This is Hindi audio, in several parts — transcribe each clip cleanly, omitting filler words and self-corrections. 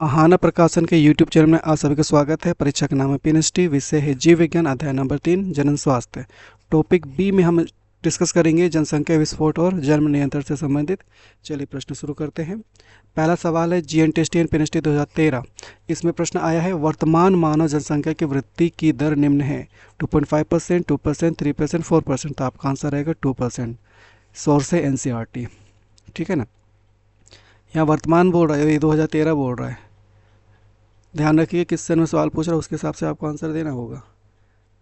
आहाना प्रकाशन के यूट्यूब चैनल में आप सभी का स्वागत है। परीक्षा का नाम है पीएनएसटी, विषय है जीव विज्ञान, अध्याय नंबर 3 जनन स्वास्थ्य। टॉपिक बी में हम डिस्कस करेंगे जनसंख्या विस्फोट और जन्म नियंत्रण से संबंधित। चलिए प्रश्न शुरू करते हैं। पहला सवाल है जीएनटीएसटी एंड पीएनएसटी 2013। इसमें प्रश्न आया है वर्तमान मानव जनसंख्या की वृद्धि की दर निम्न है 2.5%, 2%, 3%, 4%। तो आपका आंसर रहेगा 2%। सोर्स है एनसीईआरटी। ठीक है ना। यहाँ वर्तमान बोल रहा है, ये 2013 बोल रहा है। ध्यान रखिए किस सन में सवाल पूछ रहा है उसके हिसाब से आपको आंसर देना होगा।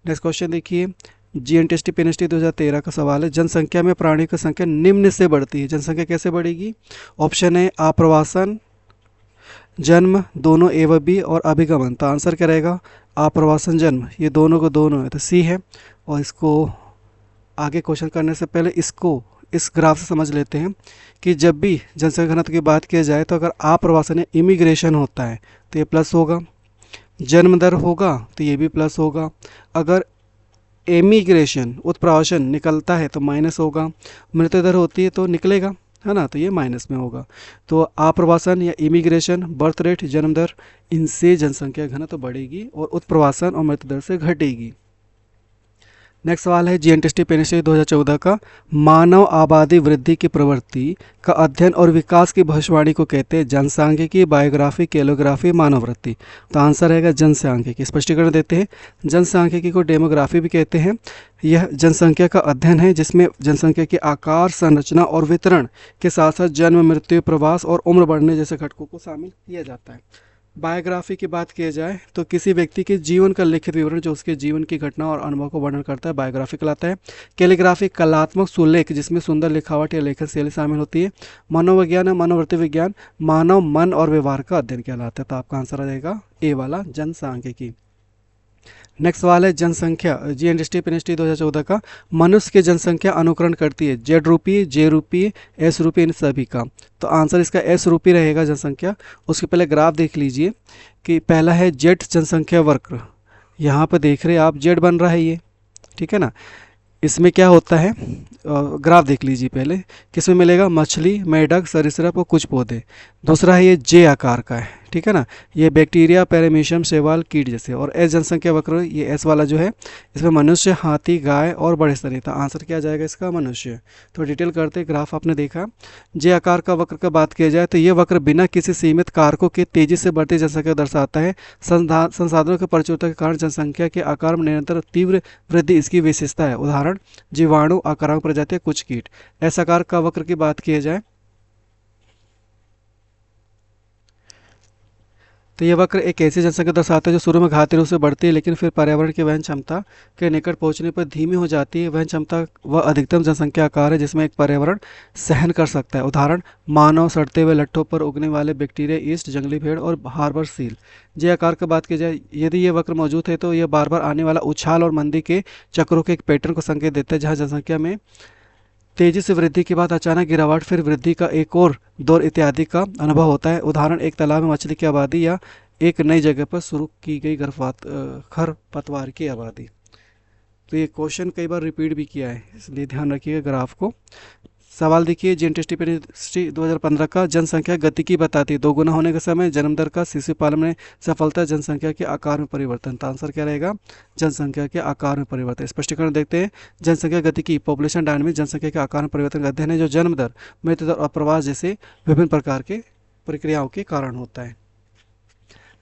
नेक्स्ट क्वेश्चन देखिए, जीएनटीएसटी पीएनएसटी 2013 का सवाल है जनसंख्या में प्राणियों की संख्या निम्न से बढ़ती है। जनसंख्या कैसे बढ़ेगी? ऑप्शन है आप्रवासन, जन्म, दोनों ए व बी, और अभिगमन। तो आंसर क्या रहेगा? आप्रवासन, जन्म। ये दोनों को दोनों है तो सी है। और इसको आगे क्वेश्चन करने से पहले इसको इस ग्राफ से समझ लेते हैं कि जब भी जनसंख्या घनत्व की बात की जाए तो अगर आप्रवासन या इमिग्रेशन होता है तो ये प्लस होगा, जन्म दर होगा तो ये भी प्लस होगा, अगर एमिग्रेशन उत्प्रवासन निकलता है तो माइनस होगा, मृत्यु दर होती है तो निकलेगा, है ना, तो ये माइनस में होगा। तो आप्रवासन या इमिग्रेशन, बर्थ रेट, जन्म दर, इनसे जनसंख्या घनत्व बढ़ेगी और उत्प्रवासन और मृत्यु दर से घटेगी। नेक्स्ट सवाल है जीएनटीएसटी पीएनएसटी 2014 का मानव आबादी वृद्धि की प्रवृत्ति का अध्ययन और विकास की भविष्यवाणी को कहते हैं जनसांख्यिकी, बायोग्राफी, कैलोग्राफी, मानव वृत्ति। तो आंसर रहेगा जनसांख्यिकी। स्पष्टीकरण देते हैं, जनसांख्यिकी को डेमोग्राफी भी कहते हैं। यह जनसंख्या का अध्ययन है जिसमें जनसंख्या के आकार, संरचना और वितरण के साथ साथ जन्म, मृत्यु, प्रवास और उम्र बढ़ने जैसे घटकों को शामिल किया जाता है। बायोग्राफी की बात की जाए तो किसी व्यक्ति के जीवन का लिखित विवरण जो उसके जीवन की घटना और अनुभव को वर्णन करता है, बायोग्राफी कहलाता है। कैलीग्राफी कलात्मक सुलेख जिसमें सुंदर लिखावट या लेखन शैली शामिल होती है। मनोविज्ञान या मनोवृत्ति विज्ञान मानव मन और व्यवहार का अध्ययन कहलाता है। तो आपका आंसर आ जाएगा ए वाला, जनसांख्यिकी। नेक्स्ट सवाल है जनसंख्या जीएनटीएसटी पीएनएसटी 2014 का मनुष्य की जनसंख्या अनुकरण करती है जेड रूपी, जे रूपी, एस रूपी, इन सभी का। तो आंसर इसका एस रूपी रहेगा जनसंख्या। उसके पहले ग्राफ देख लीजिए कि पहला है जेड जनसंख्या वक्र। यहाँ पर देख रहे हैं आप जेड बन रहा है ये, ठीक है ना। इसमें क्या होता है, ग्राफ देख लीजिए पहले। किसमें मिलेगा? मछली, मेढक, सरीसृप और कुछ पौधे। दूसरा है ये जे आकार का है, ठीक है ना। ये बैक्टीरिया, पैरामीशियम, शैवाल, कीट जैसे। और एस जनसंख्या वक्र, ये एस वाला जो है इसमें मनुष्य, हाथी, गाय और बड़े स्तनी। तो आंसर क्या जाएगा इसका? मनुष्य। तो डिटेल करते ग्राफ आपने देखा। जे आकार का वक्र का बात किया जाए तो ये वक्र बिना किसी सीमित कारकों के तेजी से बढ़ती जनसंख्या दर्शाता है। संसाधनों के प्रचुरता के कारण जनसंख्या के आकार में निरंतर तीव्र वृद्धि इसकी विशेषता है। उदाहरण जीवाणु, आक्रामक प्रजातियां, कुछ कीट। ऐसा आकार का वक्र की बात की जाए तो यह वक्र एक ऐसी जनसंख्या दर्शाता है जो शुरू में घातीय रूप से बढ़ती है लेकिन फिर पर्यावरण की वहन क्षमता के निकट पहुंचने पर धीमी हो जाती है। वहन क्षमता वह अधिकतम जनसंख्या आकार है जिसमें एक पर्यावरण सहन कर सकता है। उदाहरण मानव, सड़ते हुए लट्ठों पर उगने वाले बैक्टीरिया, ईस्ट, जंगली भेड़ और हार्बर सील। जे आकार की बात की जाए, यदि ये वक्र मौजूद है तो यह बार बार आने वाला उछाल और मंदी के चक्रों के एक पैटर्न को संकेत देता है जहाँ जनसंख्या में तेजी से वृद्धि के बाद अचानक गिरावट, फिर वृद्धि का एक और दौर इत्यादि का अनुभव होता है। उदाहरण एक तालाब में मछली की आबादी या एक नई जगह पर शुरू की गई खरपतवार की आबादी। तो ये क्वेश्चन कई बार रिपीट भी किया है, इसलिए ध्यान रखिएगा ग्राफ को। सवाल देखिए जीएनटीएसटी पीएनएसटी 2015 का जनसंख्या गतिकी बताती है। दोगुना होने के समय जन्म दर का शिशु पालन में सफलता, जनसंख्या के आकार में परिवर्तन। तो आंसर क्या रहेगा? जनसंख्या के आकार में परिवर्तन। स्पष्टीकरण देखते हैं, जनसंख्या गतिकी पॉपुलेशन डायनामिक्स जनसंख्या के आकार में परिवर्तन का अध्ययन है जो जन्म दर, मृत्यु दर और प्रवास जैसे विभिन्न प्रकार के प्रक्रियाओं के कारण होता है।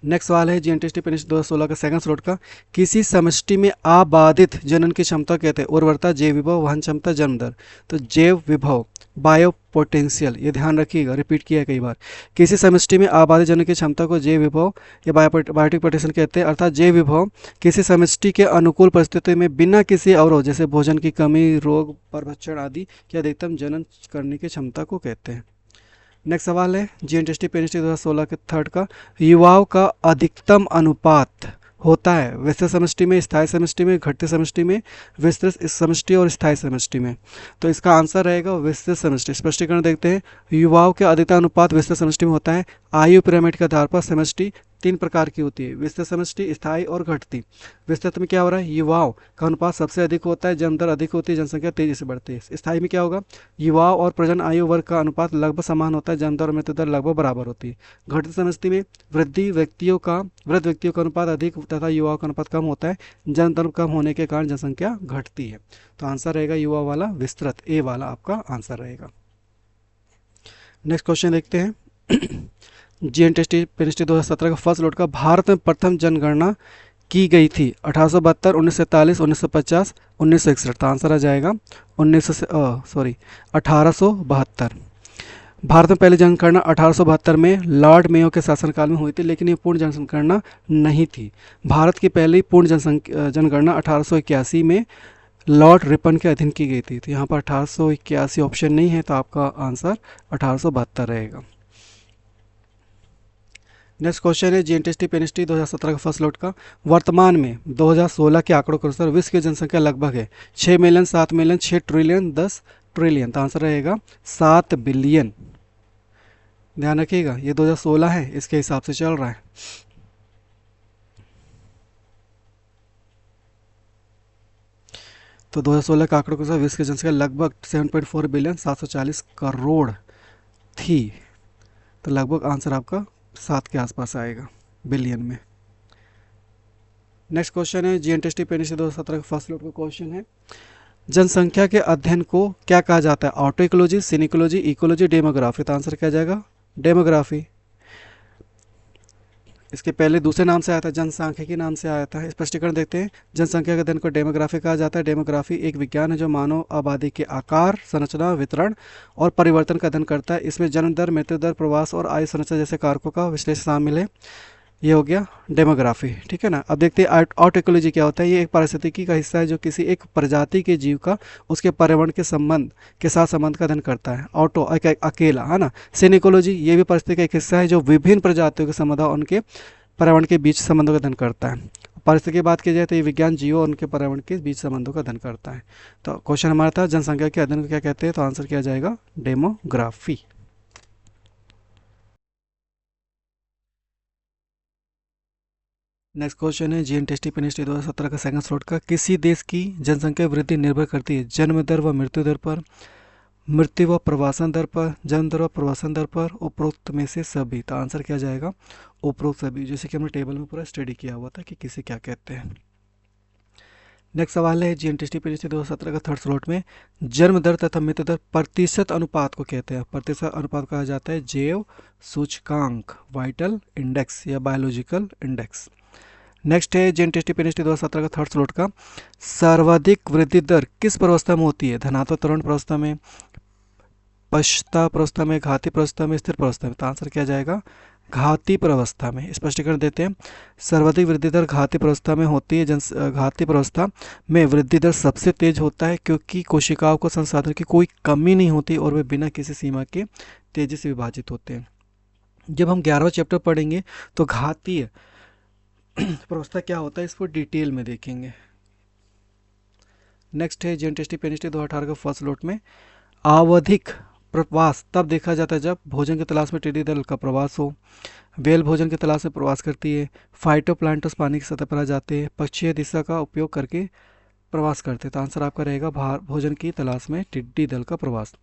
नेक्स्ट सवाल है जीएनटीएसटी पीएनएसटी 2016 का सेकंड स्लॉट का किसी समष्टि में आबादित जनन की क्षमता कहते हैं उर्वरता, जैव विभव, वहन क्षमता, जन्म दर। तो जैव विभव, बायो पोटेंशियल, ये ध्यान रखिएगा, रिपीट किया है कई बार। किसी समष्टि में आबादित जनन की क्षमता को जैव विभव या बायोटिक पोटेंशियल कहते हैं। अर्थात जैव विभव किसी समष्टि के अनुकूल परिस्थितियों में बिना किसी अवरोध जैसे भोजन की कमी, रोग, परभक्षण आदि के अधिकतम जनन करने की क्षमता को कहते हैं। नेक्स्ट सवाल है जीएनटीएसटी पीएनएसटी 2016 के थर्ड का युवाओं का अधिकतम अनुपात होता है विस्तृत समष्टि में, स्थायी समष्टि में, घटती समष्टि में, विस्तृत समष्टि और स्थायी समष्टि में। तो इसका आंसर रहेगा विस्तृत समष्टि। स्पष्टीकरण देखते हैं, युवाओं के अधिकतम अनुपात विस्तृत समष्टि में होता है। आयु पिरामिड के आधार पर समष्टि तीन प्रकार की होती है, विस्तृत समष्टि, स्थायी और घटती। विस्तृत में क्या हो रहा है, युवाओं का अनुपात सबसे अधिक होता है, जन्म दर अधिक होती है, जनसंख्या तेजी से बढ़ती है। स्थायी में क्या होगा, युवाओं और प्रजनन आयु वर्ग का अनुपात लगभग समान होता है, जन्म दर और मृत्यु दर लगभग बराबर होती है। घटती समष्टि में वृद्ध व्यक्तियों का अनुपात अधिक तथा युवाओं का अनुपात कम होता है, जन्म दर कम होने के कारण जनसंख्या घटती है। तो आंसर रहेगा युवा वाला विस्तृत, ए वाला आपका आंसर रहेगा। नेक्स्ट क्वेश्चन देखते हैं। जीएनटीएसटी पेनिस्टी 2017 का फर्स्ट लॉट का भारत में प्रथम जनगणना की गई थी 1872, 1947, 1950, 1961। तो आंसर आ जाएगा 1872। भारत में पहली जनगणना 1872 में लॉर्ड मेयो के शासनकाल में हुई थी, लेकिन ये पूर्ण जनगणना नहीं थी। भारत की पहली पूर्ण जनगणना 1881 में लॉर्ड रिपन के अधीन की गई थी। तो यहाँ पर 1881 ऑप्शन नहीं है, तो आपका आंसर 1872 रहेगा। नेक्स्ट क्वेश्चन है जीएनटीएसटी पेनिस्टी 2017 का फर्स्ट लॉट का। वर्तमान में 2016 के आंकड़ों के अनुसार विश्व की जनसंख्या लगभग है 6 मिलियन, 7 मिलियन, 6 ट्रिलियन, 10 ट्रिलियन। तो आंसर रहेगा 7 बिलियन। ध्यान रखिएगा, ये 2016 है, इसके हिसाब से चल रहा है। तो 2016 के आंकड़ों के अनुसार विश्व की जनसंख्या लगभग 7.4 बिलियन 740 करोड़ थी। तो लगभग आंसर आपका 7 के आसपास आएगा बिलियन में। नेक्स्ट क्वेश्चन है जीएनटीएसटी पेनिस्टी 2017 का फर्स्ट लॉट का क्वेश्चन है। जनसंख्या के अध्ययन को क्या कहा जाता है, ऑटो इकोलॉजी, सिनिकोलॉजी, इकोलॉजी, डेमोग्राफी। तो आंसर क्या जाएगा, डेमोग्राफी। इसके पहले दूसरे नाम से आया था, जनसांख्यिकी नाम से आया था। स्पष्टीकरण देखते हैं। जनसंख्या के अध्ययन को डेमोग्राफी कहा जाता है। डेमोग्राफी एक विज्ञान है जो मानव आबादी के आकार, संरचना, वितरण और परिवर्तन का अध्ययन करता है। इसमें जन्म दर, मृत्यु दर, प्रवास और आयु संरचना जैसे कारकों का विश्लेषण शामिल है। ये हो गया डेमोग्राफी, ठीक है ना। अब देखते हैं ऑटो इकोलॉजी क्या होता है। ये एक पारिस्थितिकी का हिस्सा है जो किसी एक प्रजाति के जीव का उसके पर्यावरण के संबंध के साथ संबंध का अध्ययन करता है। ऑटो अकेला, है ना। सिनिकोलॉजी ये भी पारिस्थितिकी का एक हिस्सा है जो विभिन्न प्रजातियों के संबंध और उनके पर्यावरण के बीच संबंधों का अध्ययन करता है। पारिस्थितिकी की बात की जाए तो ये विज्ञान जीवों और उनके पर्यावरण के बीच संबंधों का अध्ययन करता है। तो क्वेश्चन हमारा था जनसंख्या के अध्ययन को क्या कहते हैं, तो आंसर क्या जाएगा, डेमोग्राफी। नेक्स्ट क्वेश्चन है जीएनटीएसटी पेनिस्टी 2017 का सेकंड स्लॉट का। किसी देश की जनसंख्या वृद्धि निर्भर करती है जन्म दर व मृत्यु दर पर, मृत्यु व प्रवासन दर पर, जन्म दर व प्रवासन दर पर, उपरोक्त में से सभी। तो आंसर क्या जाएगा, उपरोक्त सभी, जैसे कि हमने टेबल में पूरा स्टडी किया हुआ था कि किसे क्या कहते हैं। नेक्स्ट सवाल है जीएनटीएसटी पेनिस्टी 2017 का थर्ड स्लॉट में। जन्म दर तथा मृत्यु दर प्रतिशत अनुपात को कहते हैं। प्रतिशत अनुपात कहा जाता है जैव सूचकांक, वाइटल इंडेक्स या बायोलॉजिकल इंडेक्स। नेक्स्ट है जीएनटीएसटी पेनिस्टी 2017 का थर्ड स्लॉट का। सर्वाधिक वृद्धि दर किस प्रवस्था में होती है, धनात्मक त्वरण प्रवस्था में, पश्चात प्रवस्था में, घाती प्रवस्था में, स्थिर प्रवस्था में। तो आंसर क्या जाएगा, घाती प्रवस्था में। स्पष्टीकरण देते हैं। सर्वाधिक वृद्धि दर घाती प्रवस्था में होती है। घाती प्रवस्था में वृद्धि दर सबसे तेज होता है क्योंकि कोशिकाओं को संसाधन की कोई कमी नहीं होती और वे बिना किसी सीमा के तेजी से विभाजित होते हैं। जब हम 11वां चैप्टर पढ़ेंगे तो घातीय प्रवस्था क्या होता है इसको डिटेल में देखेंगे। नेक्स्ट है जीएनटीएसटी पेनिस्टी 2018 का फर्स्ट लॉट में। आवधिक प्रवास तब देखा जाता है जब भोजन की तलाश में टिड्डी दल का प्रवास हो, वेल भोजन की तलाश में प्रवास करती है, फाइटोप्लैंक्टन्स पानी की सतह पर आ जाते हैं, पक्षी दिशा का उपयोग करके प्रवास करते हैं। तो आंसर आपका रहेगा भोजन की तलाश में टिड्डी दल का प्रवास।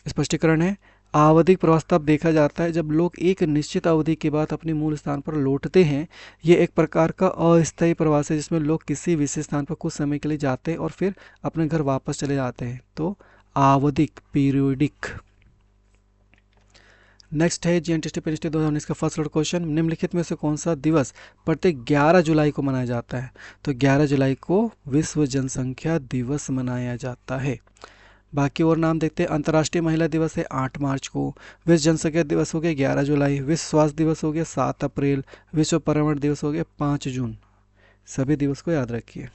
स्पष्टीकरण है। आवधिक प्रवास तब देखा जाता है जब लोग एक निश्चित अवधि के बाद अपने मूल स्थान पर लौटते हैं। ये एक प्रकार का अस्थायी प्रवास है जिसमें लोग किसी विशेष स्थान पर कुछ समय के लिए जाते हैं और फिर अपने घर वापस चले जाते हैं। तो आवधिक, पीरियोडिक। नेक्स्ट है जीएनटीएसटी पेनिस्टी 2019 का फर्स्ट लॉट क्वेश्चन। निम्नलिखित में से कौन सा दिवस प्रत्येक 11 जुलाई को मनाया जाता है, तो 11 जुलाई को विश्व जनसंख्या दिवस मनाया जाता है। बाकी और नाम देखते हैं। अंतर्राष्ट्रीय महिला दिवस है 8 मार्च को, विश्व जनसंख्या दिवस हो गया 11 जुलाई, विश्व स्वास्थ्य दिवस हो गया 7 अप्रैल, विश्व पर्यावरण दिवस हो गया 5 जून। सभी दिवस को याद रखिए।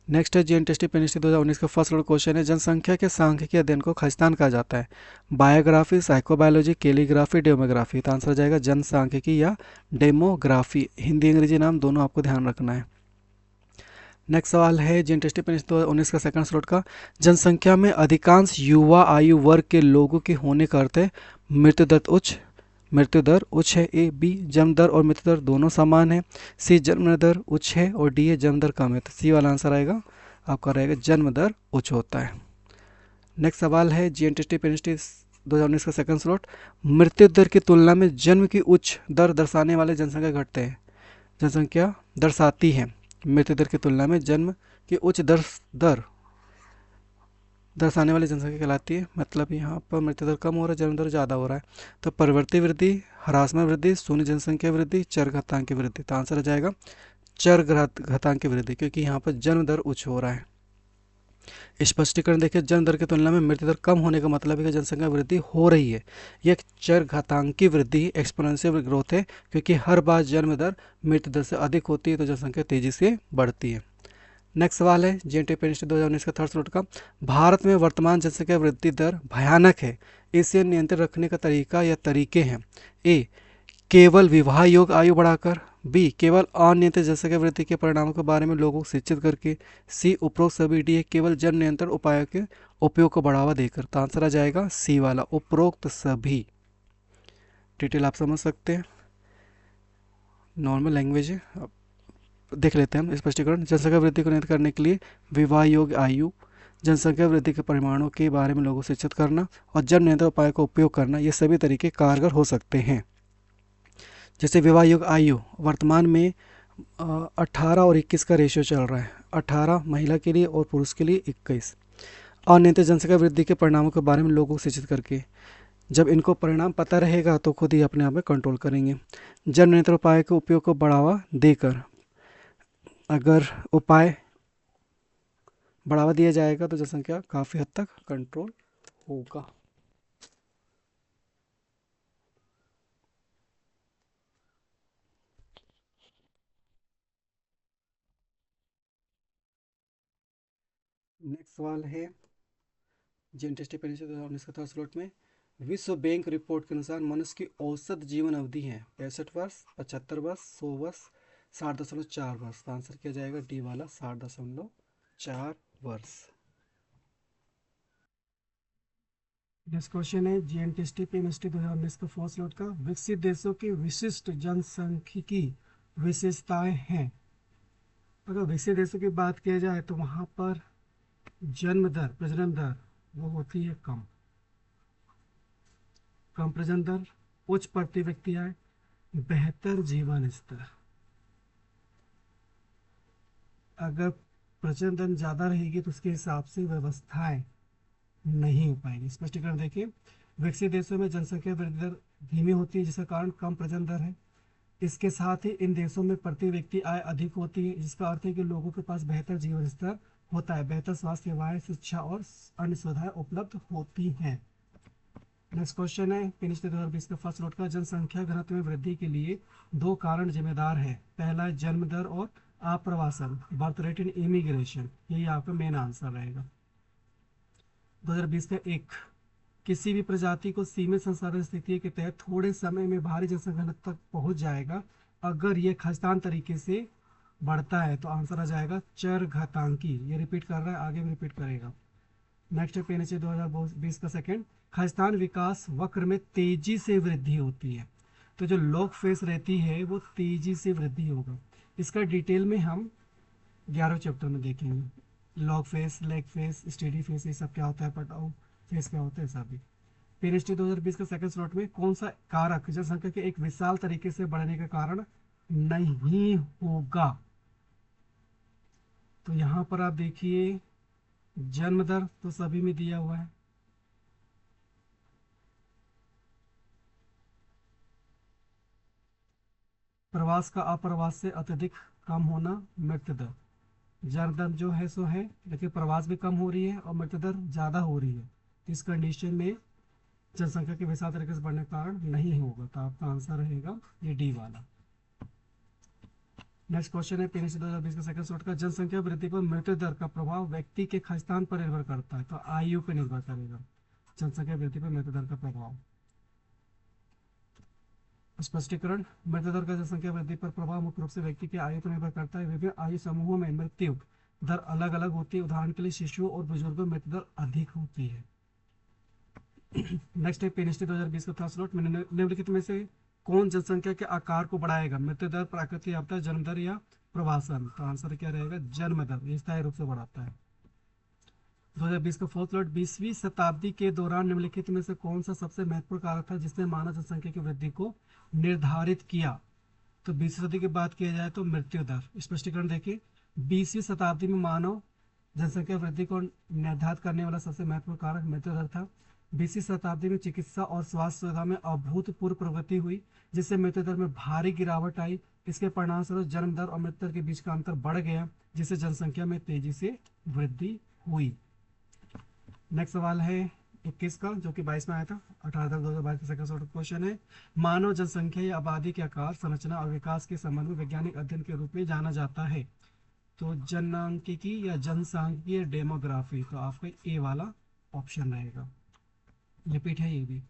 नेक्स्ट है जीएनटीएसटी पेनिस्टी 2019 का फर्स्ट लॉट क्वेश्चन है। जनसंख्या के सांख्यिकी अध्ययन को खलिस्तान कहा जाता है, बायोग्राफी, साइकोबायोलॉजी, कैलीग्राफी, डेमोग्राफी। तो आंसर जाएगा जनसांख्यिकी या डेमोग्राफी। हिंदी अंग्रेजी नाम दोनों आपको ध्यान रखना है। नेक्स्ट सवाल है जीएनटीएसटी पेनिस्टी 2019 का सेकंड स्लॉट का। जनसंख्या में अधिकांश युवा आयु वर्ग के लोगों के होने का अर्थ है मृत्यु दर उच्च, मृत्यु दर उच्च है। ए बी जन्म दर और मृत्यु दर दोनों समान है। सी जन्म दर उच्च है और डी है जन्म दर कम है। तो सी वाला आंसर आएगा आपका रहेगा जन्म दर उच्च होता है। नेक्स्ट सवाल है जीएनटीटी पीएनटीटी 2019 का सेकंड स्लॉट। मृत्यु दर की तुलना में जन्म की उच्च दर दर्शाने वाले जनसंख्या घटते हैं। जनसंख्या दर्शाती है मृत्यु दर की तुलना में जन्म की उच्च दर दर्शाने वाली जनसंख्या कहलाती है। मतलब यहाँ पर मृत्यु दर कम हो रहा है, जन्म दर ज़्यादा हो रहा है। तो परिवर्ती वृद्धि, ह्रासमान वृद्धि, शून्य जनसंख्या वृद्धि, चर घातांक की वृद्धि। तो आंसर आ जाएगा चर घातांक की वृद्धि, क्योंकि यहाँ पर जन्म दर उच्च हो रहा है। स्पष्टीकरण देखिए, जन्म दर की तुलना में मृत्यु दर कम होने का मतलब है कि जनसंख्या वृद्धि हो रही है। यह एक चर घातांकी वृद्धि एक्सपोनेंशियल ग्रोथ है, क्योंकि हर बार जन्म दर मृत्यु दर से अधिक होती है तो जनसंख्या तेजी से बढ़ती है। नेक्स्ट सवाल है जीएनटी पीएनटी 2019 का थर्ड स्लॉट का। भारत में वर्तमान जनसंख्या वृद्धि दर भयानक है, इसे नियंत्रित रखने का तरीका या तरीके हैं। ए केवल विवाह योग्य आयु बढ़ाकर, बी केवल अनियंत्रित जनसंख्या वृद्धि के परिणामों के बारे में लोगों को शिक्षित करके, सी उपरोक्त सभी, डी केवल जन नियंत्रण उपायों के उपयोग को बढ़ावा देकर। तो आंसर आ जाएगा सी वाला उपरोक्त सभी। डिटेल आप समझ सकते हैं, नॉर्मल लैंग्वेज है। अब देख लेते हैं हम स्पष्टीकरण। जनसंख्या वृद्धि को नियंत्रित करने के लिए विवाह योग्य आयु, जनसंख्या वृद्धि के परिमाणों के बारे में लोगों को शिक्षित करना और जन नियंत्रण उपाय का उपयोग करना, ये सभी तरीके कारगर हो सकते हैं। जैसे विवाह योग्य आयु वर्तमान में 18 और 21 का रेशियो चल रहा है, 18 महिला के लिए और पुरुष के लिए 21। अनियंत्रित जनसंख्या वृद्धि के परिणामों के बारे में लोगों को शिक्षित करके, जब इनको परिणाम पता रहेगा तो खुद ही अपने आप में कंट्रोल करेंगे। जन नियंत्रण उपाय के उपयोग को बढ़ावा देकर, अगर उपाय बढ़ावा दिया जाएगा तो जनसंख्या काफ़ी हद तक कंट्रोल होगा। नेक्स्ट सवाल है जीएनटीटी पीएनटी 2019 का थर्ड स्लॉट में। विश्व बैंक रिपोर्ट के अनुसार मनुष्य की औसत जीवन अवधि है 65 वर्ष, 75 वर्ष, 100 वर्ष, 60.4 वर्ष। तो आंसर किया जाएगा डी वाला 60.4 वर्ष। नेक्स्ट क्वेश्चन है जीएनटीटी पीएनटी 2019 का फोर्थ स्लॉट का। विकसित देशों की विशिष्ट जनसांख्यिकी विशेषताएं हैं। अगर विकसित देशों की बात की जाए तो वहाँ पर जन्म दर, प्रजनन दर वो होती है कम प्रजनन दर, उच्च प्रति व्यक्ति आय, बेहतर जीवन स्तर। अगर प्रजनन दर ज़्यादा रहेगी तो उसके हिसाब से व्यवस्थाएं नहीं हो पाएगी। स्पष्टीकरण देखिए, विकसित देशों में जनसंख्या वृद्धि दर धीमी होती है जिसका कारण कम प्रजनन दर है। इसके साथ ही इन देशों में प्रति व्यक्ति आय अधिक होती है, जिसका अर्थ है कि लोगों के पास बेहतर जीवन स्तर होता है, बेहतर स्वास्थ्य सेवाएं, शिक्षा और अन्य सुविधाएं उपलब्ध होती हैं। नेक्स्ट क्वेश्चन है पीएनटी 2020 का फर्स्ट लॉट का। जनसंख्या घनत्व में वृद्धि के लिए दो कारण जिम्मेदार हैं। पहला है जन्म दर और आप्रवासन, बर्थ रेट इन इमिग्रेशन। यही आपका मेन आंसर रहेगा। 2020 का एक, किसी भी प्रजाति को सीमित संसाधन स्थिति के तहत थोड़े समय में भारी जनसंख्या तक पहुंच जाएगा अगर यह खस्तान तरीके से बढ़ता है। तो आंसर आ जाएगा चर घातांकी। ये रिपीट कर रहा है, आगे भी रिपीट करेगा। नेक्स्ट है पीएनटी 2020 का सेकंड। खस्तान विकास वक्र में तेजी से वृद्धि होती है, तो जो लॉग फेस रहती है वो तेजी से वृद्धि होगा। इसका डिटेल में हम 11वें चैप्टर में देखेंगे। Log face, leg face, steady face, ये सब क्या होता है, पटाओ फेस क्या होता है, सभी। पीएनटी 2020 का सेकंड स्लॉट में कौन सा कारक जनसंख्या के एक विशाल तरीके से बढ़ने का कारण नहीं होगा। तो यहाँ पर आप देखिए, जन्म दर तो सभी में दिया हुआ है, प्रवास का अप्रवास से अत्यधिक कम होना, मृत्यु दर। जन्म दर जो है सो है, लेकिन प्रवास भी कम हो रही है और मृत्यु दर ज़्यादा हो रही है। इस कंडीशन में जनसंख्या के विशाल तरीके से बढ़ने के कारण नहीं होगा। तो आपका आंसर रहेगा ये डी वाला। नेक्स्ट क्वेश्चन है पीएनटी 2020 का सेकंड स्लॉट का। जनसंख्या वृद्धि पर मृत्यु दर का प्रभाव व्यक्ति के खानपान पर निर्भर करता है, तो आयु पर निर्भर करेगा। जनसंख्या वृद्धि पर मृत्यु दर का प्रभाव। स्पष्टीकरण, मृत्यु दर का जनसंख्या वृद्धि पर प्रभाव मुख्य रूप से व्यक्ति की आयु पर निर्भर करता है। विभिन्न आयु समूहों में मृत्यु दर अलग अलग होती है। उदाहरण के लिए शिशुओं और बुजुर्गों में मृत्यु दर अधिक होती है। नेक्स्ट है पीएनएसटी 2020 का था स्लॉट में निम्नलिखित में से कौन जनसंख्या के आकार को बढ़ाएगा? मृत्यु दर, प्राकृतिक आपदा, जन्म दर या प्रवासन? तो आंसर क्या रहेगा? जन्म दर, ये स्थायी रूप से बढ़ाता है। 2020 का फोर्थ स्लॉट, 20वीं शताब्दी के दौरान निम्नलिखित में से कौन सा सबसे महत्वपूर्ण कारक था जिसने मानव जनसंख्या की वृद्धि को निर्धारित किया? तो 20वीं सदी की बात किया जाए तो मृत्यु दर। स्पष्टीकरण देखिए, 20वीं शताब्दी में मानव जनसंख्या वृद्धि को निर्धारित करने वाला सबसे महत्वपूर्ण कारक मृत्यु दर था। 20वीं शताब्दी में चिकित्सा और स्वास्थ्य सुविधा में अभूतपूर्व प्रगति हुई, जिससे मृत्यु दर में भारी गिरावट आई। इसके परिणामस्वरूप जन्म दर और मृत्यु दर के बीच का अंतर बढ़ गया, जिससे जनसंख्या में तेजी से वृद्धि हुई। नेक्स्ट सवाल है 21 का, जो कि 22 में आया था। 18/10/2022 का सेकंड सॉर्ट क्वेश्चन है, मानव जनसंख्या या आबादी के आकार, संरचना और विकास के संबंध में वैज्ञानिक अध्ययन के रूप में जाना जाता है। तो जनसांख्यिकी या जनसांख्यिकी या डेमोग्राफी, तो आपका ए वाला ऑप्शन रहेगा। रिपीट है ये भी।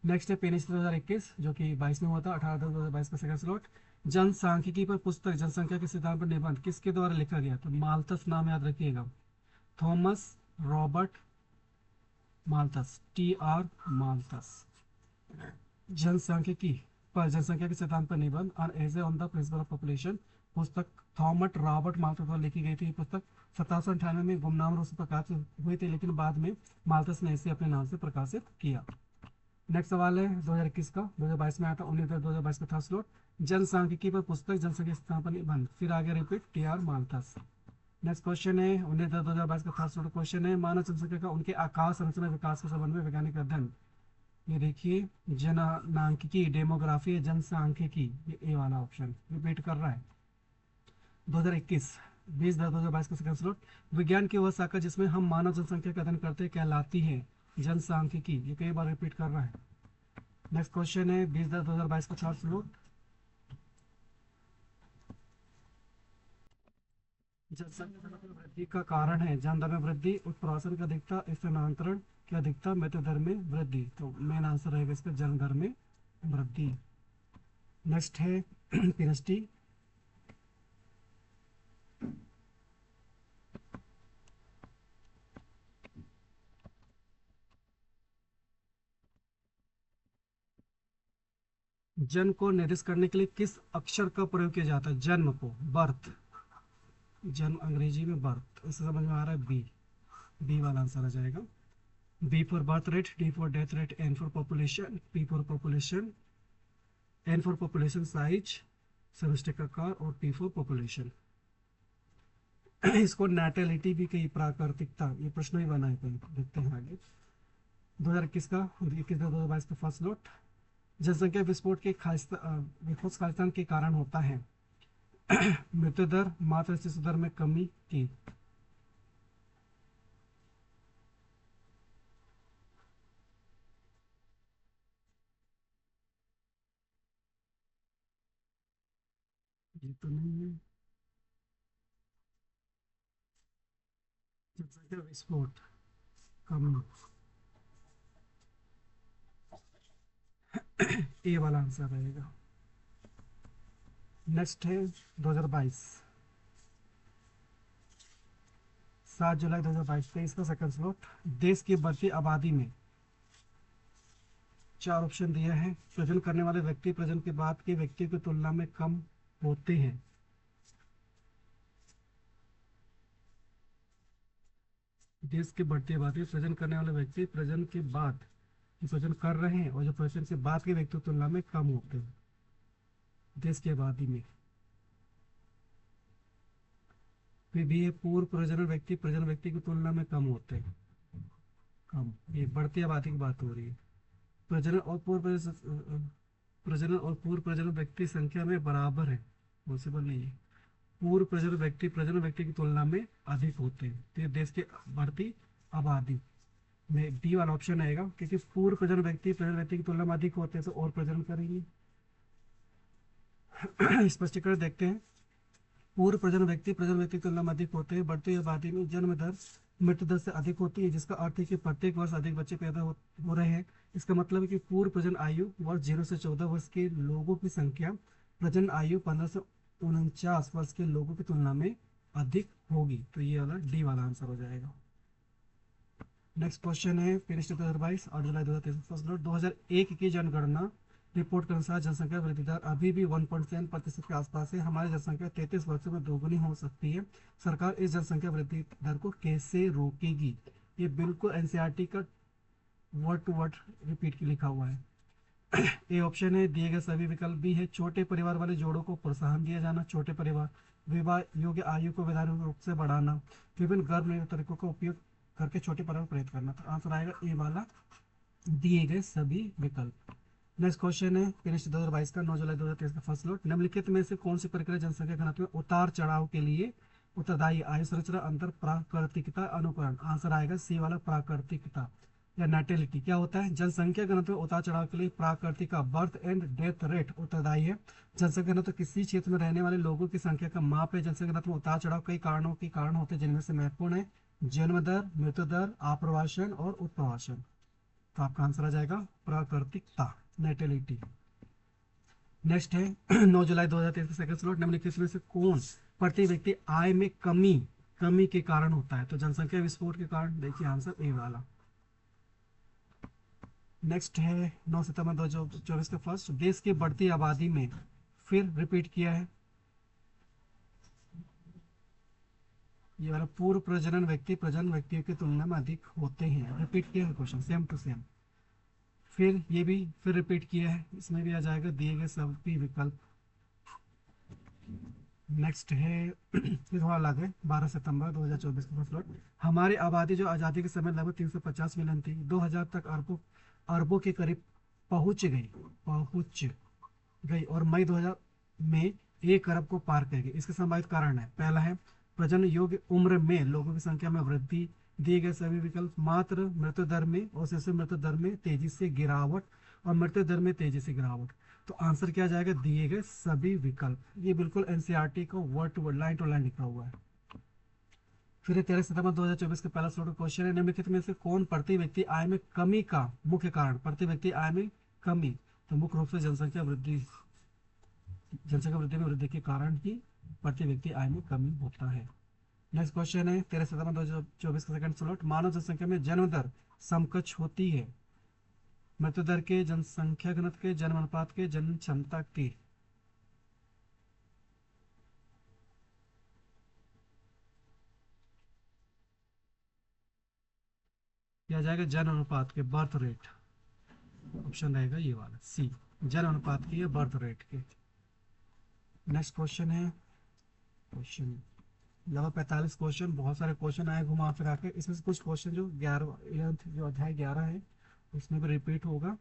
नेक्स्ट है पेनिस 2021, जो कि 22 में हुआ था। 18/10/2022 का सेकंड स्लॉट, जनसांख्यिकी पर पुस्तक जनसंख्या के सिद्धांत पर निबंध किसके द्वारा लिखा गया? तो माल्थस नाम याद रखिएगा, Thomas Robert Malthus, TR Malthus. जनसांख्यिकी पर जनसंख्या के सिद्धांत पर निबंध an essay on the principle of population, पुस्तक थॉमस रॉबर्ट माल्थस द्वारा लिखी गई थी। ये पुस्तक 1798 में गुमनाम रूप से प्रकाशित हुई थी, लेकिन बाद में माल्थस ने इसे अपने नाम से प्रकाशित किया। नेक्स्ट सवाल है 2021 का, 2022 में आया था। 19/10/2022 का था स्लॉट, जनसांख्यिकी पर पुस्तक जनसंख्या के सिद्धांत पर निबंध, फिर आगे repeat TR Malthus. Next question है 19/10/2022 का था स्लॉट क्वेश्चन है, मानव जनसंख्या का उनके आकार, संरचना, विकास के संबंध में वैज्ञानिक अध्ययन। ये देखिए, जननांकिकी, डेमोग्राफी या जनसांख्यिकी, ये ए वाला ऑप्शन रिपीट कर रहा है। 2021 20/10/2022 का सेकंड स्लॉट, विज्ञान की वह शाखा जिसमें हम मानव जनसंख्या का अध्ययन करते हैं कहलाती है जनसांख्यिकी, ये कई बार रिपीट कर रहा है। नेक्स्ट क्वेश्चन है 20/10/2022 का थर्ड स्लॉट, जनसंख्या में वृद्धि का कारण है जन दर में वृद्धि, उत्प्रासन की अधिकता, स्थानांतरण की अधिकता, मृत्यु दर में वृद्धि। तो मेन आंसर रहेगा इसका जन्म दर में वृद्धि। नेक्स्ट है पीएनएसटी, जन्म को निर्दिष्ट करने के लिए किस अक्षर का प्रयोग किया जाता है? जन्म को, बर्थ, जन्म अंग्रेजी में बर्थ, इससे समझ में आ रहा है बी, बी वाला आंसर आ जाएगा। B for birth rate, D for death rate, N for population, P for population, N for population size, समष्टिक आकार, और पी फॉर पॉपुलेशन। इसको नेटेलिटी भी कही, प्राकृतिकता, ये प्रश्न ही बना है कहीं, देखते हैं आगे। 2021 का 2022 का फर्स्ट लॉट, जनसंख्या विस्फोट के विस्फोट खालिस्तान के कारण होता है। मृत्यु दर, मातृ शिशु दर में कमी की। ये तो नहीं है, जनसंख्या विस्फोट कमी, ए वाला आंसर रहेगा। नेक्स्ट है 2022, 7 जुलाई 2022, 23 का सेकंड स्लॉट, देश की बढ़ती आबादी में चार ऑप्शन दिया है। प्रजनन करने वाले व्यक्ति प्रजनन के बाद के व्यक्तियों की तुलना में कम होते हैं। देश की बढ़ती आबादी, प्रजनन करने वाले व्यक्ति प्रजनन के बाद, जो प्रजनन कर रहे हैं और जो प्रजनन के बाद के व्यक्तियों की तुलना में कम होते हैं देश की आबादी में। फिर भी ये पूर्व प्रजनन व्यक्ति प्रजनन व्यक्ति की तुलना में कम होते हैं, कम, ये बढ़ती आबादी की बात हो रही है। प्रजनन और प्रजनन और पूर्व प्रजनन व्यक्ति संख्या में बराबर है, पॉसिबल नहीं है। पूर्व प्रजनन व्यक्ति प्रजनन व्यक्ति की तुलना में अधिक होते हैं, तो ये देश की बढ़ती आबादी में डी वाला ऑप्शन आएगा, क्योंकि पूर्व प्रजनन व्यक्ति प्रजनन व्यक्ति की तुलना में अधिक होते हैं तो और प्रजनन करेंगे। स्पष्टीकरण देखते हैं, पूर्व प्रजनन व्यक्ति प्रजनन व्यक्ति की तुलना में अधिक होते हैं, बढ़ती आबादी में जन्म दर मृत्यु दर से अधिक होती है, जिसका अर्थ है कि प्रत्येक वर्ष अधिक बच्चे पैदा हो रहे हैं। इसका मतलब है कि पूर्व प्रजनन आयु वर्ष 0 से 14 वर्ष के लोगों की संख्या प्रजनन आयु 15 से 49 वर्ष के लोगों की तुलना में अधिक होगी। तो ये वाला डी वाला आंसर हो जाएगा। नेक्स्ट क्वेश्चन है फिनिश 2022 8 जुलाई 2023 फर्स्ट नोट 2001 की जनगणना रिपोर्ट के अनुसार जनसंख्या वृद्धि दर अभी भी 1.7% के आसपास है। हमारी जनसंख्या 33 वर्षों में दोगुनी हो सकती है। सरकार इस जनसंख्या वृद्धि दर को कैसे रोकेगी? ये बिल्कुल एनसीईआरटी का वर्ड टू वर्ड रिपीट के लिखा हुआ है। ए ऑप्शन है दिए गए सभी विकल्प। बी है छोटे परिवार वाले जोड़ों को प्रोत्साहन दिया जाना। छोटे परिवार विवाह योग्य आयु को वैधानिक रूप से बढ़ाना। विभिन्न गर्भ निरोधक तरीकों का उपयोग करके छोटे परिवार को प्रेरित करना। तो आंसर आएगा ए वाला, दिए गए सभी विकल्प। नेक्स्ट क्वेश्चन है फिनिश 2022 का 9 जुलाई 2023 का फर्स्ट लॉट निम्नलिखित में से कौन सी प्रक्रिया जनसंख्या घनत्व में उतार चढ़ाव के लिए उत्तरदायी? आयु संरचना, अंतर, प्राकृतिकता, अनुकरण। आंसर आएगा सी वाला, प्राकृतिकता या नेटेलिटी। क्या होता है? जनसंख्या घनत्व में उतार चढ़ाव के लिए प्राकृतिक बर्थ एंड डेथ रेट उत्तरदायी है। जनसंख्या घनत्व किसी क्षेत्र में रहने वाले लोगों की संख्या का माप है। जनसंख्या घनत्व में उतार चढ़ाव कई कारणों के कारण होते हैं, जिनमें से महत्वपूर्ण है जन्म दर, मृत्यु दर, आप्रवासन और उत्प्रवासन। तो आपका आंसर आ जाएगा प्राकृतिकता, नेटेलिटी। नेक्स्ट है 9 जुलाई 2023 का सेकंड स्लॉट निम्नलिखित में से कौन प्रति व्यक्ति आय में कमी के कारण होता है? तो जनसंख्या विस्फोट के कारण। देखिए आंसर ए वाला। नेक्स्ट है 9 सितंबर 2024 का फर्स्ट देश की बढ़ती आबादी में फिर रिपीट किया है ये वाला पूर्व प्रजनन व्यक्ति प्रजनन व्यक्तियों की तुलना में अधिक होते हैं। रिपीट किया है क्वेश्चन सेम टू सेम। फिर ये भी फिर रिपीट किया है, इसमें भी आ जाएगा दिए गए सभी विकल्प। नेक्स्ट है ये थोड़ा अलग है 12 सितंबर 2024 का फर्स्ट लॉट हमारी आबादी जो आज़ादी के समय लगभग 350 मिलियन थी 2000 तक अरबों के करीब पहुंच गई और मई 2000 में 1 अरब को पार कर गई। इसके संभावित कारण है, पहला है प्रजनन योग्य उम्र में लोगों की संख्या में वृद्धि। दिए गए सभी विकल्प। मात्र मृत्यु दर में और शिशु मृत्यु दर में तेजी से गिरावट और मृत्यु दर में तेजी से गिरावट। तो आंसर क्या जाएगा? दिए गए सभी विकल्प। ये बिल्कुल एनसीईआरटी को word to word line to line लिखा हुआ है। फिर 13 सितंबर 2024 का पहला स्लोट क्वेश्चन है निम्नलिखित में से कौन प्रति व्यक्ति आय में कमी का मुख्य कारण? प्रति व्यक्ति आय में कमी, तो मुख्य रूप से जनसंख्या वृद्धि में वृद्धि के कारण ही प्रति व्यक्ति आय में कमी होता है। नेक्स्ट क्वेश्चन है 13 सितंबर 2024 का सेकंड स्लॉट मानव जनसंख्या में जन्म दर समकक्ष होती है मृत्यु दर के, जनसंख्या घनत्व के, जन्म अनुपात के, जन्म क्षमता के। क्या जाएगा? जन्म अनुपात के, बर्थ रेट। ऑप्शन रहेगा ये वाला सी, जन्म अनुपात की या बर्थ रेट के। नेक्स्ट क्वेश्चन है क्वेश्चन लगभग 45 क्वेश्चन, बहुत सारे क्वेश्चन आए घुमा फिरा के। इसमें से कुछ क्वेश्चन जो 11 जो अध्याय 11 है उसमें भी रिपीट होगा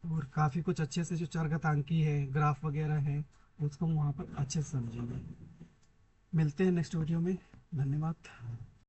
और काफ़ी कुछ अच्छे से जो चरघातांकी है, ग्राफ वगैरह है, उसको वहाँ पर अच्छे से समझेंगे। मिलते हैं नेक्स्ट वीडियो में। धन्यवाद।